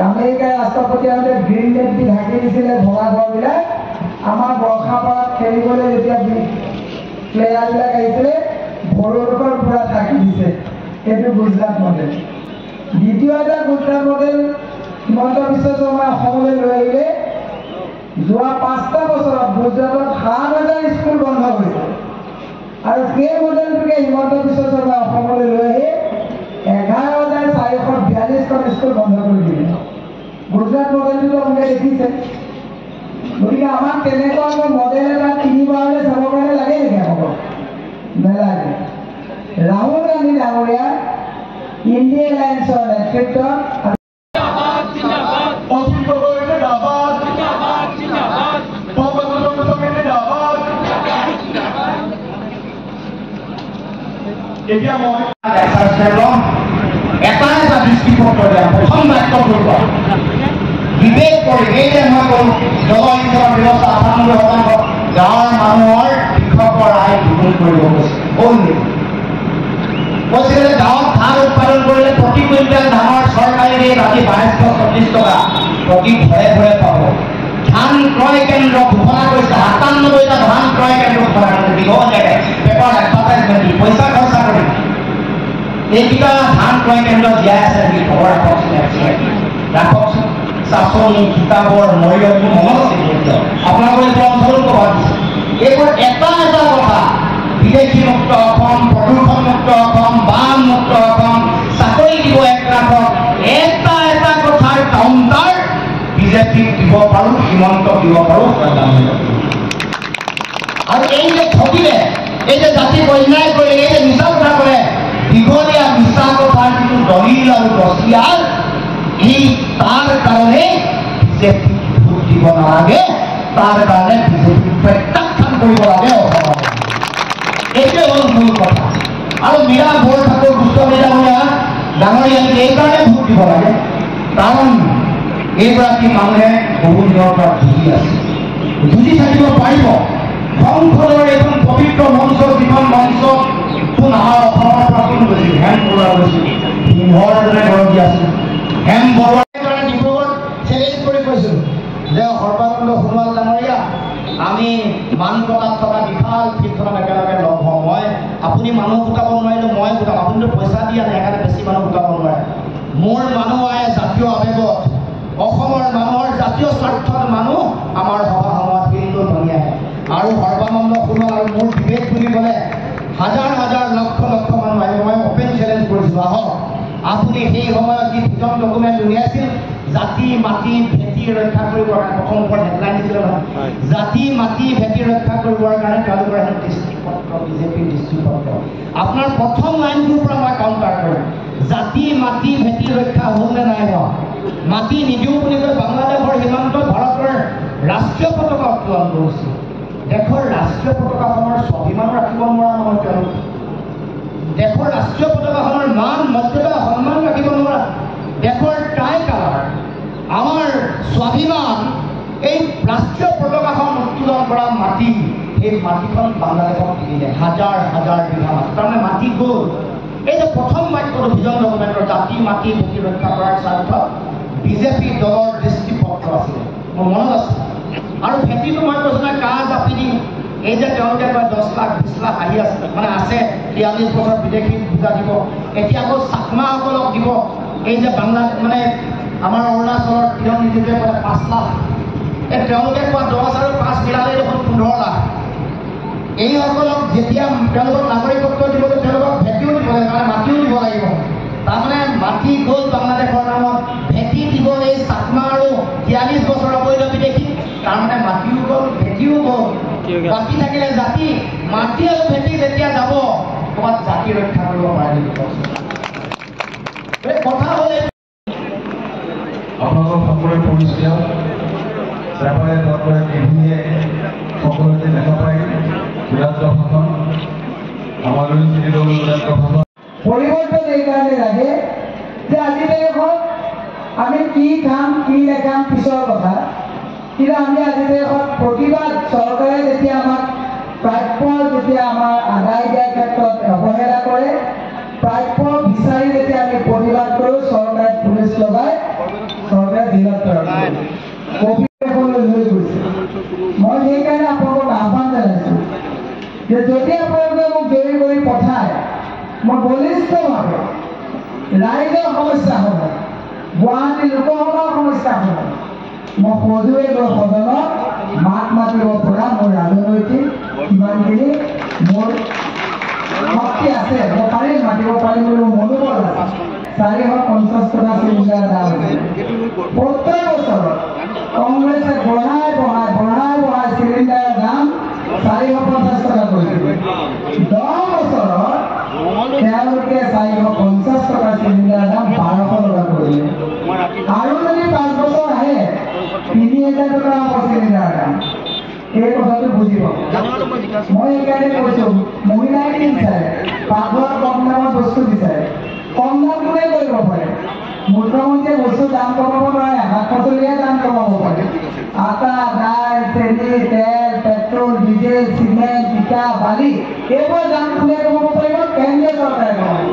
আমেৰিকাৰ ৰাষ্ট্ৰপতিয়ে green net দি ঢাকি দিছিলে ভঙা ঘৰবিলাক আমাৰ বৰ্ষাপাত খেলিবলৈ যেতিয়া প্লেয়াৰবিলাক আহিছিলে ভৰলুকৰ পুৰা ঢাকি দিছে এইটো গুজৰাট মডেল দ্বিতীয় এটা গুজৰাট মডেল হিমন্ত বিশ্ব শৰ্মাই অসমলৈ লৈ আহিলে যোৱা 5টা বছৰত গুজৰাটত 7,000 স্কুল বন্ধ হৈছে আৰু সেই মডেলটোকে হিমন্ত বিশ্ব শৰ্মাই অসমলৈ লৈ আহি 11,442খন স্কুল বন্ধ কৰি দিলে গুজৰাট মডেলটো আপোনালোকে দেখিছে গতিকে আমাক তেনেকুৱা মডেল এটা তিনিবাৰলৈ চাবৰ কাৰণে লাগে নেকি আমাক নেলাগে ৰাহুল গান্ধী ডাঙৰীয়া ইণ্ডিয়ান এলায়েন্সৰ নেতৃত্বত এতিয়া মই এটা দৃষ্টিপত্ৰ দিয়া প্ৰথম দায়িত্ব কৰিব বিবেক কৰি এই যে মই কলো জলসিঞ্চনৰ ব্যৱস্থা 98% গাঁৱৰ মানুহৰ কৃষকৰ আয় দুগুণ কৰিব কৈছিলে গাঁৱত ধান উৎপাদন কৰিলে প্ৰতি কুইণ্টেল ধানৰ চৰকাৰী ৰেট আজি 2240 টকা প্ৰতি ঘৰে ঘৰে পাব ধান ক্ৰয় কেন্দ্ৰ ঘোষণা কৰিছে 97টা ধান ক্ৰয় কেন্দ্ৰ ঘোষণা কৰিছে দীঘলীয়াকৈ পেপাৰ এডভাৰটাইজমেণ্ট দি পইচা খৰচা কৰি এইকেইটা ধান ক্ৰয় কেন্দ্ৰ জীয়াই আছে নেকি খবৰ ৰাখকচোন চাচনি কিতাপৰ মূল্যটো মনত আছে আপোনালোকে এইটো অঞ্চলত ক'ৰবাত দিছে এইবোৰ এটা এটা কথা বিদেশী মুক্ত অসম প্ৰদূষণ মুক্ত অসম বান মুক্ত অসম চাকৰি দিব 1 লাখক এটা এটা কথাৰ কাউণ্টাৰ বিজেপিক দিব পাৰোঁ হিমন্তক দিব পাৰোঁ আৰু এই যে ঠগিলে এই যে জাতিক অন্যায় কৰিলে এই যে মিছা কথা কৰে দীঘলীয়া মিছা কথাৰ যিটো দলিল আৰু ৰচিয়াল এই তাৰ কাৰণে বিজেপিক ভোট দিব নালাগে তাৰ কাৰণে বিজেপিক প্ৰত্যাখ্যান কৰিব লাগে অসমত এইটোৱে হ'ল মূল কথা আৰু মীৰা বৰঠাকুৰ গোস্বামী ডাঙৰীয়াক এইকাৰণে ভোট দিব লাগে কাৰণ এইগৰাকী মানুহে বহু দিনৰ পৰা যুঁজি আছে যুঁজি থাকিব পাৰিব সংসদৰ এইখন পবিত্ৰ মঞ্চ যিখন মঞ্চ কোন আমাৰ অসমৰ পৰা কোন গৈছিল হেম বৰুৱা গৈছিল সিংহৰ দৰে গৰজি আছিল হেম বৰুৱাৰ কাৰণে ডিব্ৰুগড় চেলেঞ্জ কৰি কৈছিল যে সৰ্বানন্দ সোণোৱাল ডাঙৰীয়া আমি মানকটাত থকা বিশাল ফিল্ডখনত একেলগে লগ হওঁ মই আপুনি মানুহ গোটাব নোৱাৰিলে মই গোটাম আপুনিতো পইচা দিয়া নাই সেইকাৰণে বেছি মানুহ গোটাব নোৱাৰে মোৰ মানুহ আহে জাতীয় আৱেগত অসমৰ মানুহৰ জাতীয় স্বাৰ্থত মানুহ আমাৰ সভা সমাজ ফিল্ডত নামি আহে আৰু সৰ্বানন্দ সোণোৱাল আৰু মোৰ বিবেক বুলি ক'লে হাজাৰ হাজাৰ লক্ষ লক্ষ মানুহ আহিব মই অপেন চেলেঞ্জ কৰিছিলোঁ আহক আপুনি সেই সময়ত যি ভিজন ডকুমেণ্ট উলিয়াইছিল জাতি মাটি ভেটি ৰক্ষা কৰিবৰ কাৰণে প্ৰথম ওপৰত হেডলাইন দিছিলে নহয় জাতি মাটি ভেটি ৰক্ষা কৰিবৰ কাৰণে তেওঁলোকৰ এখন দৃষ্টিপত্ৰ বিজেপিৰ দৃষ্টিপত্ৰ আপোনাৰ প্ৰথম লাইনটোৰ পৰা মই কাউণ্টাৰ কৰিম জাতি মাটি ভেটি ৰক্ষা হ'ল নে নাই হোৱা মাটি নিদিওঁ বুলি কৈ বাংলাদেশৰ সীমান্তত ভাৰতৰ ৰাষ্ট্ৰীয় পতাকা উত্তোলন কৰিছিল দেশৰ ৰাষ্ট্ৰীয় পতাকাখনৰ স্বাভিমান ৰাখিব নোৱাৰা নহয় তেওঁলোক দেশৰ ৰাষ্ট্ৰীয় পতাকাখনৰ মান মৰ্যাদা সন্মান ৰাখিব নোৱাৰা দেশৰ টাই কালাৰ আমাৰ স্বাভিমান এই ৰাষ্ট্ৰীয় পতাকাখন উত্তোলন কৰা মাটি সেই মাটিখন বাংলাদেশক দিলে হাজাৰ হাজাৰ বিঘা মাটি তাৰমানে মাটি গ'ল এই যে প্ৰথম বাক্যটো ভিজন ডকুমেণ্টৰ জাতি মাটি ভেটি ৰক্ষা কৰাৰ স্বাৰ্থত বিজেপি দলৰ দৃষ্টিপত্ৰ আছিলে মোৰ মনত আছে আৰু ভেটিটো মই কৈছোঁ নহয় কাজ জাপি দিম এই যে তেওঁলোকে কয় 10 লাখ 20 লাখ আহি আছে মানে আছে 43 বছৰ বিদেশী বুজা দিব এতিয়া আকৌ চাকমাসকলক দিব এই যে বাংলাদেশ মানে আমাৰ অৰুণাচলৰ কিৰণ ৰিজিজুৱে কয় 5 লাখ এই তেওঁলোকে কোৱা 10 আৰু 5 মিলালে দেখোন 15 লাখ এইসকলক যেতিয়া তেওঁলোকক নাগৰিকত্ব দিবলৈ তেওঁলোকক ভেটিও দিব লাগে মানে মাটিও দিব লাগিব তাৰমানে মাটি গ'ল বাংলাদেশৰ নামত ভেটি দিব এই চাকমা আৰু ৪৩ বছৰৰ বৈধ বিদেশী তাৰমানে মাটিও গ'ল ভেটিও গ'ল বাকী থাকিলে জাতি মাটি আৰু ভেটি যেতিয়া যাব ক'ৰবাত জাতি ৰক্ষা কৰিব পাৰে নেকি কথা হ'লে আপোনালোকৰ সকলোৰে পৰিষ্কাৰ চেপাৰে তৎপৰে টিভিয়ে সকলোতে দেখা পায় বিৰাট ভাষণ আমালৈ চিনিলেও বিৰাট ভাষণ পৰিৱৰ্তন এইকাৰণে লাগে যে আজি দেশত আমি কি খাম কি নাখাম পিছৰ কথা কিন্তু আমি আজি দেশত প্ৰতিবাদ চৰকাৰে যেতিয়া আমাক প্ৰাপ্য যেতিয়া আমাৰ আদায় দিয়াৰ ক্ষেত্ৰত অৱহেলা কৰে প্ৰাপ্য বিচাৰি যেতিয়া আমি প্ৰতিবাদ কৰোঁ চৰকাৰে পুলিচ লগাই চৰকাৰে জেলত প্ৰেৰণ কৰে কভিড লৈ গৈছে মই সেইকাৰণে আপোনালোকক আহ্বান জনাইছোঁ যে যদি আপোনালোকে মোক জয়ী কৰি পঠায় মই বলিষ্ঠভাৱে ৰাইজৰ সমস্যা হ'ব গুৱাহাটী লোকসভাৰ সমস্যা হ'ব মই সজুৱে গৈ সদনত মাত মাতিব পৰা মোৰ ৰাজনৈতিক ইমানখিনি মোৰ শক্তি আছে মই পাৰিম মাতিব পাৰিম বুলি মোৰ মনোবল আছে ৪৫০ টকা চিলিণ্ডাৰ দাম প্ৰত্যেক বছৰত কংগ্ৰেছে বঢ়াই চিলিণ্ডাৰৰ দাম ৪৫০ টকা কৰিছিল ১০ বছৰত তেওঁলোকে ৪৫০ টকা চিলিণ্ডাৰৰ দাম ১২০০ টকা কৰিলে আৰু যদি ৫ বছৰ আহে ৩০০০ টকা হ'ব চিলিণ্ডাৰৰ দাম এই কথাটো বুজিব মই সেইকাৰণে কৈছোঁ মহিলাই কি বিচাৰে পাকঘৰত কম দামত বস্তু বিচাৰে কম দাম কোনে কৰিব পাৰে মুখ্যমন্ত্ৰীয়ে বস্তুৰ দাম কমাব নোৱাৰে শাক পাচলিহে দাম কমাব পাৰে আটা দাইল চেনি তেল পেট্ৰল ডিজেল চিমেণ্ট ইটা বালি এইবোৰৰ দাম কোনে কমাব পাৰিব কেন্দ্ৰীয় চৰকাৰে কমাব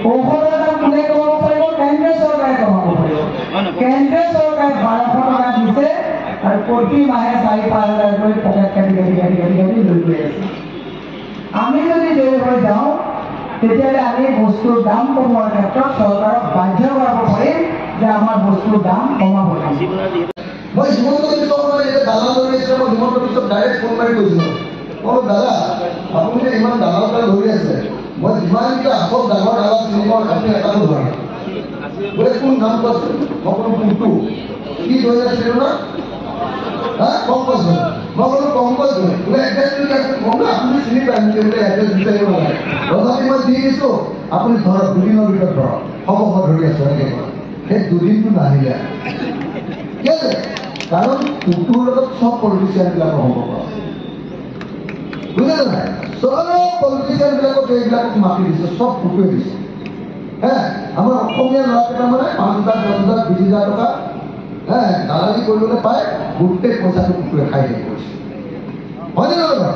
ঔষধৰ দাম কোনে কমাব পাৰিব কেন্দ্ৰীয় চৰকাৰে কমাব পাৰিব কেন্দ্ৰীয় চৰকাৰে ১২০০ টকা দিছে আৰু প্ৰতি মাহে ৪-৫ হাজাৰ কৰি পকেট কাটি লৈ গৈ আছে আমি যদি জয়ী হৈ যাওঁ তেতিয়াহ'লে আমি বস্তুৰ দাম কমোৱাৰ ক্ষেত্ৰত চৰকাৰক বাধ্য কৰাব পাৰিম যে আমাৰ বস্তুৰ দাম কমাব লাগিব মই হিমন্ত বিশ্ব শৰ্মাই এতিয়া দালাল ধৰি আছে মই হিমন্ত বিশ্বক ডাইৰেক্ট ফোন মাৰি কৈছিলোঁ মই দাদা আপুনি যে ইমান দালাল ধৰি আছে মই যিমানকেইটা আসল ডাঙৰ দালাল চিনি পাওঁ আপুনি এটাও ধৰা বোলে কোন নাম কৈছে মই ক'লো কোনটো কি ধৰি আছিলোঁ না পংকজ মই ক'লো পংকজ বোলে এড্ৰেছ আপুনি চিনি পায় নেকি বোলে এড্ৰেছ বিচাৰিব লাগে তথাপি মই দি দিছোঁ আপুনি ধৰক দুদিনৰ ভিতৰত ধৰক হ'ব মই ধৰি আছোঁ এনেকৈ কয় সেই দুদিনটো নাহিলে কেলে কাৰণ কুকুৰ লগত চব পলিটিচিয়ানবিলাকৰ সম্পৰ্ক আছে বুজিলে নাই চব পলিটিচিয়ানবিলাকক এইবিলাকক মাতি দিছে চব কুকুৰে দিছে আমাৰ অসমীয়া ল'ৰাকেইটা মানে ৫,০০০ ১০,০০০ ২০,০০০ টকা দালালি কৰিবলৈ পায় গোটেই পইচাটো কুকুৰে খাই শেষ কৰিছে হয়নে নহয়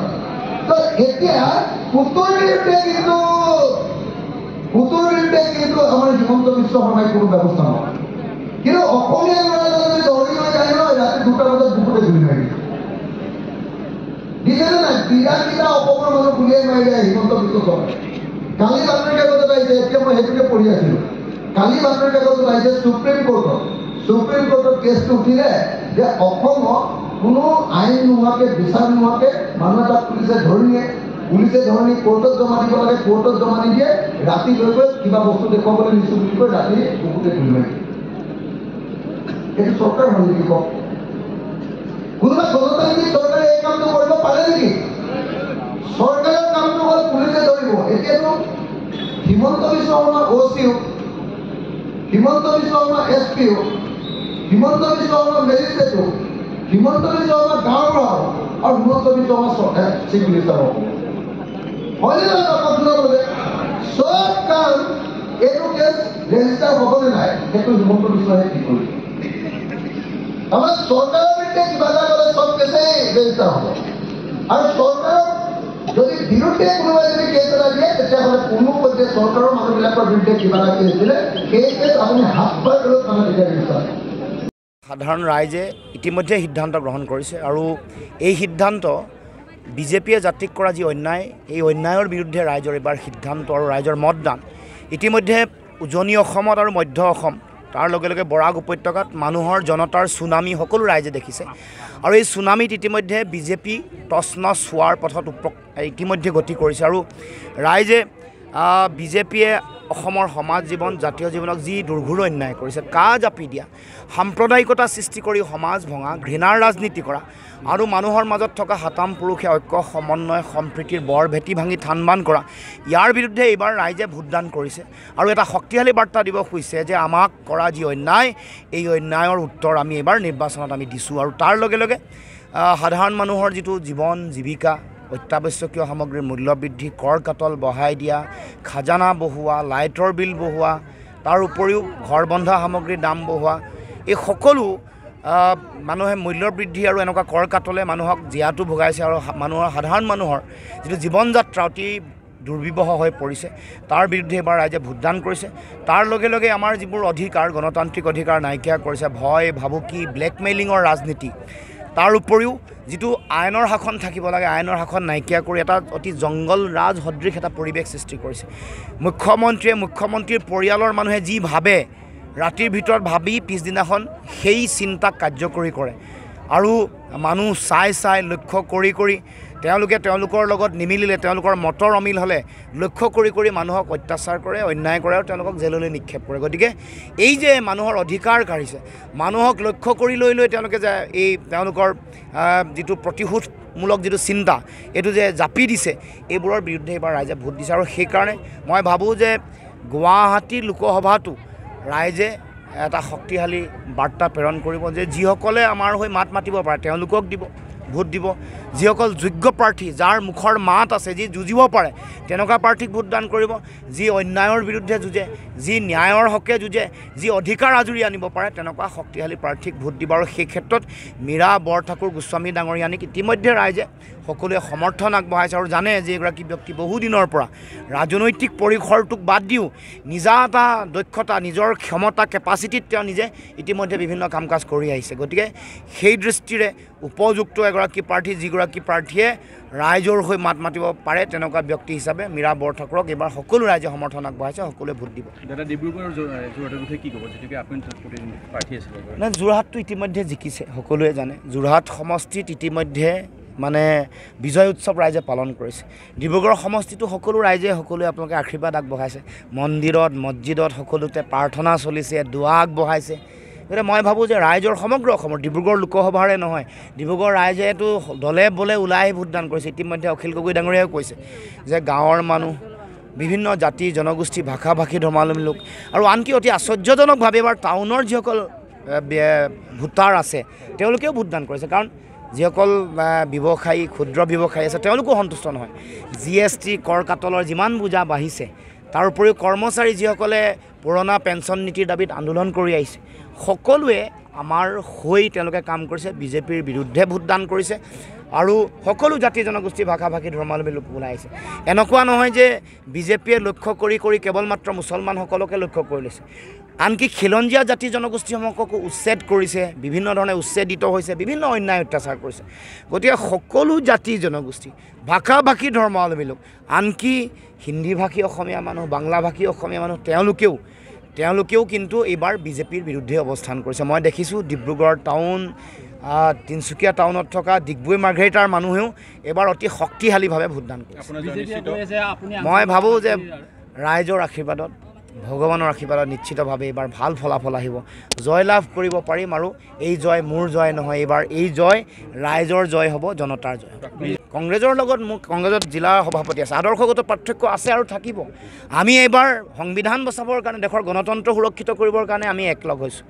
তো এতিয়া কুকুৰ বিৰুদ্ধে কিন্তু আমাৰ হিমন্ত বিশ্ব শৰ্মাই কোনো ব্যৱস্থা নকৰে কিন্তু অসমীয়া ল'ৰাজনে দৌৰি লৈ যায় নহয় ৰাতি ২টা বজাত বুকুতে গুলি মাৰি দিছেনে নাই বিৰাটকেইটা অসমৰ মানুহ গুলিয়াই মাৰি যায় হিমন্ত বিশ্ব শৰ্মাই কালি বাতৰি কাকতত আহিছে এতিয়া মই সেইটোকে পঢ়ি আছিলোঁ কালি বাতৰি কাকতত আহিছে সুপ্ৰিম কোৰ্টত কেছটো উঠিলে যে অসমত কোনো আইন নোহোৱাকৈ বিচাৰ নোহোৱাকৈ মানুহ এটা পুলিচে ধৰি নিয়ে পুলিচে ধৰি কোৰ্টত জমা দিব লাগে কোৰ্টত জমা নিদিয়ে ৰাতি লৈ গৈ কিবা বস্তু দেখুৱাবলৈ নিছোঁ বুলি কৈ ৰাতি বুকুতে গুলি মাৰি এইটো চৰকাৰ হয় নেকি কওক কোনোবা গণতান্ত্ৰিক চৰকাৰে এই কামটো কৰিব পাৰে নেকি চৰকাৰৰ কামটো হ'ল পুলিচে ধৰিব এতিয়াতো হিমন্ত বিশ্ব শৰ্মা OCও হিমন্ত বিশ্ব শৰ্মা SPও হিমন্ত বিশ্ব শৰ্মা মেজিষ্ট্ৰেটো হিমন্ত বিশ্ব শৰ্মা গাঁৱৰ বুঢ়াও আৰু হিমন্ত বিশ্ব শৰ্মা চিফ মিনিষ্টাৰ হয়নে নহয় আপোনালোকে চব কাম এইটো কেছ ৰেজিষ্টাৰ হ'বনে নাই সেইটো হিমন্ত বিশ্বই ঠিক কৰিছে আমাৰ চৰকাৰৰ বিৰুদ্ধে কিবা এটা গ'লে চব কেছেই ৰেজিষ্টাৰ হ'ব আৰু চৰকাৰক যদি বিৰুদ্ধে কোনোবাই যদি কেছ এটা দিয়ে তেতিয়াহ'লে কোনো পৰ্যায়ে চৰকাৰৰ মানুহবিলাকৰ বিৰুদ্ধে কিবা এটা কেছ দিলে সেই কেছ আপুনি হাত বাৰ লৈ মানে তেতিয়া ৰেজিষ্টাৰ সাধাৰণ ৰাইজে ইতিমধ্যে সিদ্ধান্ত গ্ৰহণ কৰিছে আৰু এই সিদ্ধান্ত বিজেপিয়ে যাত্ৰীক কৰা যি অন্যায় এই অন্যায়ৰ বিৰুদ্ধে ৰাইজৰ এবাৰ সিদ্ধান্ত আৰু ৰাইজৰ মতদান ইতিমধ্যে উজনি অসমত আৰু মধ্য অসম তাৰ লগে লগে বৰাক উপত্যকাত মানুহৰ জনতাৰ সুনামি সকলো ৰাইজে দেখিছে আৰু এই সুনামিত ইতিমধ্যে বিজেপি টচনচ হোৱাৰ পথত ইতিমধ্যে গতি কৰিছে আৰু ৰাইজে বিজেপিয়ে অসমৰ সমাজ জীৱন জাতীয় জীৱনক যি দুৰ্ঘোৰ অন্যায় কৰিছে, কাজ জাপি দিয়া, সাম্প্ৰদায়িকতা সৃষ্টি কৰি সমাজ ভঙা, ঘৃণাৰ ৰাজনীতি কৰা আৰু মানুহৰ মাজত থকা হাতাম পুৰুষে ঐক্য সমন্বয় সম্প্ৰীতিৰ বৰ ভেটি ভাঙি থানবান কৰা, ইয়াৰ বিৰুদ্ধে এইবাৰ ৰাইজে ভোটদান কৰিছে আৰু এটা শক্তিশালী বাৰ্তা দিব খুজিছে যে আমাক কৰা যি অন্যায়, এই অন্যায়ৰ উত্তৰ আমি এইবাৰ নিৰ্বাচনত আমি দিছোঁ। আৰু তাৰ লগে লগে সাধাৰণ মানুহৰ যিটো জীৱন জীৱিকা, অত্যাৱশ্যকীয় সামগ্ৰীৰ মূল্য বৃদ্ধি, কৰ কাটল বঢ়াই দিয়া, খাজানা বঢ়োৱা, লাইটৰ বিল বঢ়োৱা, তাৰ উপৰিও ঘৰ বন্ধা সামগ্ৰীৰ দাম বঢ়োৱা, এই সকলো মানুহে মূল্য বৃদ্ধি আৰু এনেকুৱা কৰ কাটলে মানুহক জীয়াটো ভোগাইছে আৰু সাধাৰণ মানুহৰ যিটো জীৱন যাত্ৰা অতি দুৰ্বিবহ হৈ পৰিছে। তাৰ বিৰুদ্ধে এবাৰ ৰাইজে ভোটদান কৰিছে। তাৰ লগে লগে আমাৰ যিবোৰ অধিকাৰ, গণতান্ত্ৰিক অধিকাৰ নাইকিয়া কৰিছে, ভয় ভাবুকি, ব্লেকমেইলিঙৰ ৰাজনীতি, তাৰ উপৰিও যিটো আইনৰ শাসন থাকিব লাগে, আইনৰ শাসন নাইকিয়া কৰি এটা অতি জংগল ৰাজ সদৃশ এটা পৰিৱেশ সৃষ্টি কৰিছে। মুখ্যমন্ত্ৰীৰ পৰিয়ালৰ মানুহে যি ভাবে, ৰাতিৰ ভিতৰত ভাবি পিছদিনাখন সেই চিন্তাক কাৰ্যকৰী কৰে আৰু মানুহ চাই লক্ষ্য কৰি তেওঁলোকৰ লগত নিমিলিলে, তেওঁলোকৰ মতৰ অমিল হ'লে লক্ষ্য কৰি মানুহক অত্যাচাৰ কৰে, অন্যায় কৰে আৰু তেওঁলোকক জেললৈ নিক্ষেপ কৰে। গতিকে এই যে মানুহৰ অধিকাৰ কাঢ়িছে, মানুহক লক্ষ্য কৰি লৈ তেওঁলোকে যে এই তেওঁলোকৰ যিটো প্ৰতিশোধমূলক যিটো চিন্তা, এইটো যে জাপি দিছে, এইবোৰৰ বিৰুদ্ধে এইবাৰ ৰাইজে ভোট দিছে। আৰু সেইকাৰণে মই ভাবোঁ যে গুৱাহাটী লোকসভাটো ৰাইজে এটা শক্তিশালী বাৰ্তা প্ৰেৰণ কৰিব যে যিসকলে আমাৰ হৈ মাত মাতিব পাৰে তেওঁলোকক দিব, ভোট দিব। যিসকল যোগ্য প্ৰাৰ্থী, যাৰ মুখৰ মাত আছে, যি যুঁজিব পাৰে, তেনেকুৱা প্ৰাৰ্থীক ভোটদান কৰিব। যি অন্যায়ৰ বিৰুদ্ধে যুঁজে, যি ন্যায়ৰ হকে যুঁজে, যি অধিকাৰ আজুৰি আনিব পাৰে, তেনেকুৱা শক্তিশালী প্ৰাৰ্থীক ভোট দিব। আৰু সেই ক্ষেত্ৰত মীৰা বৰঠাকুৰ গোস্বামী ডাঙৰীয়ানীক ইতিমধ্যে ৰাইজে সকলোৱে সমৰ্থন আগবঢ়াইছে আৰু জানে যে এগৰাকী ব্যক্তি বহুদিনৰ পৰা ৰাজনৈতিক পৰিসৰটোক বাদ দিও নিজা এটা দক্ষতা, নিজৰ ক্ষমতা, কেপাচিটিত তেওঁ নিজে ইতিমধ্যে বিভিন্ন কাম কাজ কৰি আহিছে। গতিকে সেই দৃষ্টিৰে উপযুক্ত এগৰাকী প্ৰাৰ্থী, যিগৰাকী প্ৰাৰ্থীয়ে ৰাইজৰ হৈ মাত মাতিব পাৰে, তেনেকুৱা ব্যক্তি হিচাপে মীৰা বৰঠাকুৰক এইবাৰ সকলো ৰাইজে সমৰ্থন আগবঢ়াইছে, সকলোৱে ভোট দিব। দাদা, ডিব্ৰুগড় যোৰহাটৰ বিষয়ে কি ক'ব, যিটোকে আপুনি প্ৰাৰ্থী আছিলে? নাই, যোৰহাটটো ইতিমধ্যে জিকিছে, সকলোৱে জানে। যোৰহাট সমষ্টিত ইতিমধ্যে মানে বিজয় উৎসৱ ৰাইজে পালন কৰিছে। ডিব্ৰুগড় সমষ্টিটো সকলো ৰাইজে সকলোৱে আপোনালোকে আশীৰ্বাদ আগবঢ়াইছে, মন্দিৰত মছজিদত সকলোতে প্ৰাৰ্থনা চলিছে, দোৱা আগবঢ়াইছে। গতিকে মই ভাবোঁ যে ৰাইজৰ সমগ্ৰ অসমৰ, ডিব্ৰুগড় লোকসভাৰে নহয়, ডিব্ৰুগড় ৰাইজেতো দলে বলে ওলাই আহি ভোটদান কৰিছে। ইতিমধ্যে অখিল গগৈ ডাঙৰীয়াও কৈছে যে গাঁৱৰ মানুহ, বিভিন্ন জাতি জনগোষ্ঠী, ভাষা ভাষী, ধৰ্মাৱলম্বী লোক আৰু আনকি অতি আশ্চৰ্যজনকভাৱে এবাৰ টাউনৰ যিসকল ভোটাৰ আছে তেওঁলোকেও ভোটদান কৰিছে। কাৰণ যিসকল ব্যৱসায়ী, ক্ষুদ্ৰ ব্যৱসায়ী আছে তেওঁলোকো সন্তুষ্ট নহয়। GST কৰ কাটলৰ যিমান বোজা বাঢ়িছে, তাৰ উপৰিও কৰ্মচাৰী যিসকলে পুৰণা পেঞ্চন নীতিৰ দাবীত আন্দোলন কৰি আহিছে, সকলোৱে আমাৰ হৈ তেওঁলোকে কাম কৰিছে, বিজেপিৰ বিৰুদ্ধে ভোটদান কৰিছে আৰু সকলো জাতি জনগোষ্ঠী, ভাষা ভাষী, ধৰ্মাৱলম্বী লোক ওলাই আহিছে। এনেকুৱা নহয় যে বিজেপিয়ে লক্ষ্য কৰি কেৱল মাত্ৰ মুছলমানসকলকে লক্ষ্য কৰি লৈছে, আনকি খিলঞ্জীয়া জাতি জনগোষ্ঠীসমূহকো উচ্ছেদ কৰিছে, বিভিন্ন ধৰণে উচ্ছেদিত হৈছে, বিভিন্ন অন্যায় অত্যাচাৰ কৰিছে। গতিকে সকলো জাতি জনগোষ্ঠী, ভাষা ভাষী, ধৰ্মাৱলম্বী লোক, আনকি হিন্দী ভাষী অসমীয়া মানুহ, বাংলা ভাষী অসমীয়া মানুহ, তেওঁলোকেও কিন্তু এইবাৰ বিজেপিৰ বিৰুদ্ধে অৱস্থান কৰিছে। মই দেখিছোঁ ডিব্ৰুগড় টাউন, তিনিচুকীয়া টাউনত থকা ডিগবৈ মাৰ্ঘেৰিটাৰ মানুহেও এইবাৰ অতি শক্তিশালীভাৱে ভোটদান কৰিছে। মই ভাবোঁ যে ৰাইজৰ আশীৰ্বাদত, ভগৱানৰ আশীৰ্বাদত নিশ্চিতভাৱে এইবাৰ ভাল ফলাফল আহিব, জয়লাভ কৰিব পাৰিম। আৰু এই জয় মোৰ জয় নহয়, এইবাৰ এই জয় ৰাইজৰ জয় হ'ব, জনতাৰ জয় হ'ব। কংগ্ৰেছৰ লগত কংগ্ৰেছত জিলা সভাপতি আছে, আদৰ্শগত পাৰ্থক্য আছে আৰু থাকিব। আমি এইবাৰ সংবিধান বচাবৰ কাৰণে, দেশৰ গণতন্ত্ৰ সুৰক্ষিত কৰিবৰ কাৰণে আমি একলগ হৈছোঁ।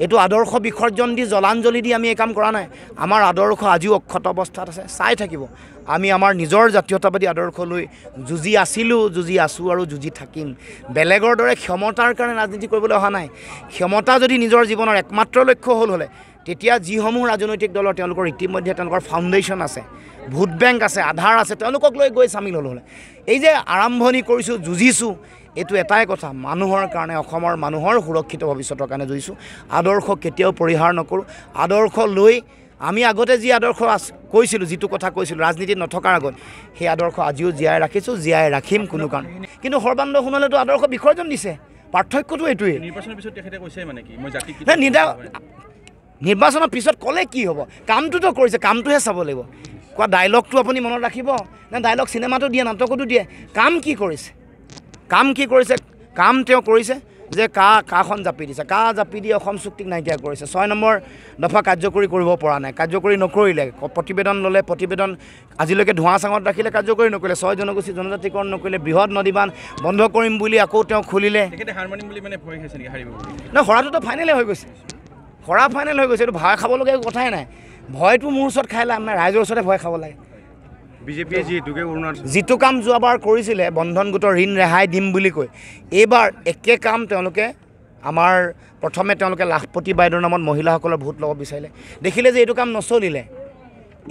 এইটো আদৰ্শ বিসৰ্জন দি, জলাঞ্জলি দি আমি এই কাম কৰা নাই। আমাৰ আদৰ্শ আজিও অক্ষত অৱস্থাত আছে, চাই থাকিব। আমি আমাৰ নিজৰ জাতীয়তাবাদী আদৰ্শ লৈ যুঁজি আছিলোঁ, যুঁজি আছোঁ আৰু যুঁজি থাকিম। বেলেগৰ দৰে ক্ষমতাৰ কাৰণে ৰাজনীতি কৰিবলৈ অহা নাই। ক্ষমতা যদি নিজৰ জীৱনৰ একমাত্ৰ লক্ষ্য হ'লে, তেতিয়া যিসমূহ ৰাজনৈতিক দলৰ তেওঁলোকৰ ইতিমধ্যে তেওঁলোকৰ ফাউণ্ডেশ্যন আছে, ভোট বেংক আছে, আধাৰ আছে, তেওঁলোকক লৈ গৈ চামিল হ'লে। এই যে আৰম্ভণি কৰিছোঁ, যুঁজিছোঁ, এইটো এটাই কথা, মানুহৰ কাৰণে, অসমৰ মানুহৰ সুৰক্ষিত ভৱিষ্যতৰ কাৰণে যুঁজিছোঁ। আদৰ্শ কেতিয়াও পৰিহাৰ নকৰোঁ। আদৰ্শ লৈ আমি আগতে যি আদৰ্শ কৈছিলোঁ, যিটো কথা কৈছিলোঁ ৰাজনীতিত নথকাৰ আগত, সেই আদৰ্শ আজিও জীয়াই ৰাখিছোঁ, জীয়াই ৰাখিম কোনো কাৰণ। কিন্তু সৰ্বানন্দ সোণোৱালেতো আদৰ্শ বিসৰ্জন দিছে, পাৰ্থক্যটো এইটোৱেই। নিৰ্বাচনৰ পিছত তেখেতে কৈছে মানে কি, মই জাতি নিৰ্বাচনৰ পিছত ক'লে কি হ'ব, কামটোতো কৰিছে, কামটোহে চাব লাগিব। কোৱা ডাইলগটো আপুনি মনত ৰাখিব নে, ডাইলগ চিনেমাটো দিয়ে, নাটকতো দিয়ে, কাম কি কৰিছে, কাম তেওঁ কৰিছে যে কাখন জাপি দিছে, জাপি দি অসম চুক্তিক নাইকিয়া কৰিছে। 6 নম্বৰ দফা কাৰ্যকৰী কৰিব পৰা নাই, কাৰ্যকৰী নকৰিলে, প্ৰতিবেদন ল'লে, প্ৰতিবেদন আজিলৈকে ধোঁৱা চাঙত ৰাখিলে, কাৰ্যকৰী নকৰিলে, 6 জনগোষ্ঠী জনজাতিকৰণ নকৰিলে, বৃহৎ নদীবান্ধ বন্ধ কৰিম বুলি আকৌ তেওঁ খুলিলে। নহয়, হৰাটোতো ফাইনেলে হৈ গৈছে, হৰা ফাইনেল হৈ গৈছে, এইটো ভয় খাবলগীয়া কথাই নাই। ভয়টো মোৰ ওচৰত খাই লাভ নাই, ৰাইজৰ ওচৰতে ভয় খাব লাগে। বিজেপিয়ে যিটো কাম যোৱাবাৰ কৰিছিলে বন্ধন গোটৰ ঋণ ৰেহাই দিম বুলি কৈ, এইবাৰ একে কাম তেওঁলোকে আমাৰ প্ৰথমে তেওঁলোকে লাখপতি বাইদেউৰ নামত মহিলাসকলৰ ভোট ল'ব বিচাৰিলে, দেখিলে যে এইটো কাম নচলিলে,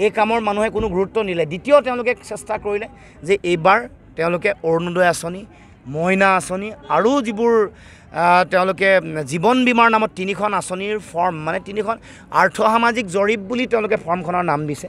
এই কামৰ মানুহে কোনো গুৰুত্ব নিদিলে। দ্বিতীয় তেওঁলোকে চেষ্টা কৰিলে যে এইবাৰ তেওঁলোকে অৰুণোদয় আঁচনি, মইনা আঁচনি আৰু যিবোৰ তেওঁলোকে জীৱন বীমাৰ নামত 3খন আঁচনিৰ ফৰ্ম, মানে 3খন আৰ্থ-সামাজিক জৰীপ বুলি তেওঁলোকে ফৰ্মখনৰ নাম দিছে,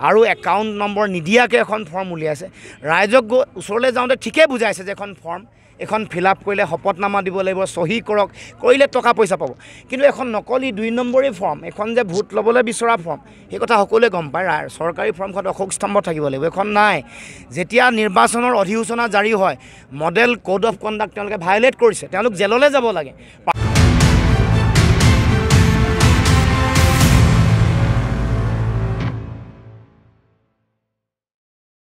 আৰু একাউণ্ট নম্বৰ নিদিয়াকৈ এখন ফৰ্ম উলিয়াইছে। ৰাইজক ওচৰলৈ যাওঁতে ঠিকেই বুজাইছে যে এখন ফৰ্ম, এখন ফিল আপ কৰিলে শপতনামা দিব লাগিব, চহী কৰক, কৰিলে টকা পইচা পাব। কিন্তু এখন নকলি 2 নম্বৰী ফৰ্ম, এখন যে ভোট ল'বলৈ বিচৰা ফৰ্ম, সেই কথা সকলোৱে গম পায়। চৰকাৰী ফৰ্মখন অশোক স্তম্ভ থাকিব লাগিব, এখন নাই। যেতিয়া নিৰ্বাচনৰ অধিসূচনা জাৰি হয়, মডেল কোড অফ কণ্ডাক্ট তেওঁলোকে ভায়লেট কৰিছে, তেওঁলোক জেললৈ যাব লাগে।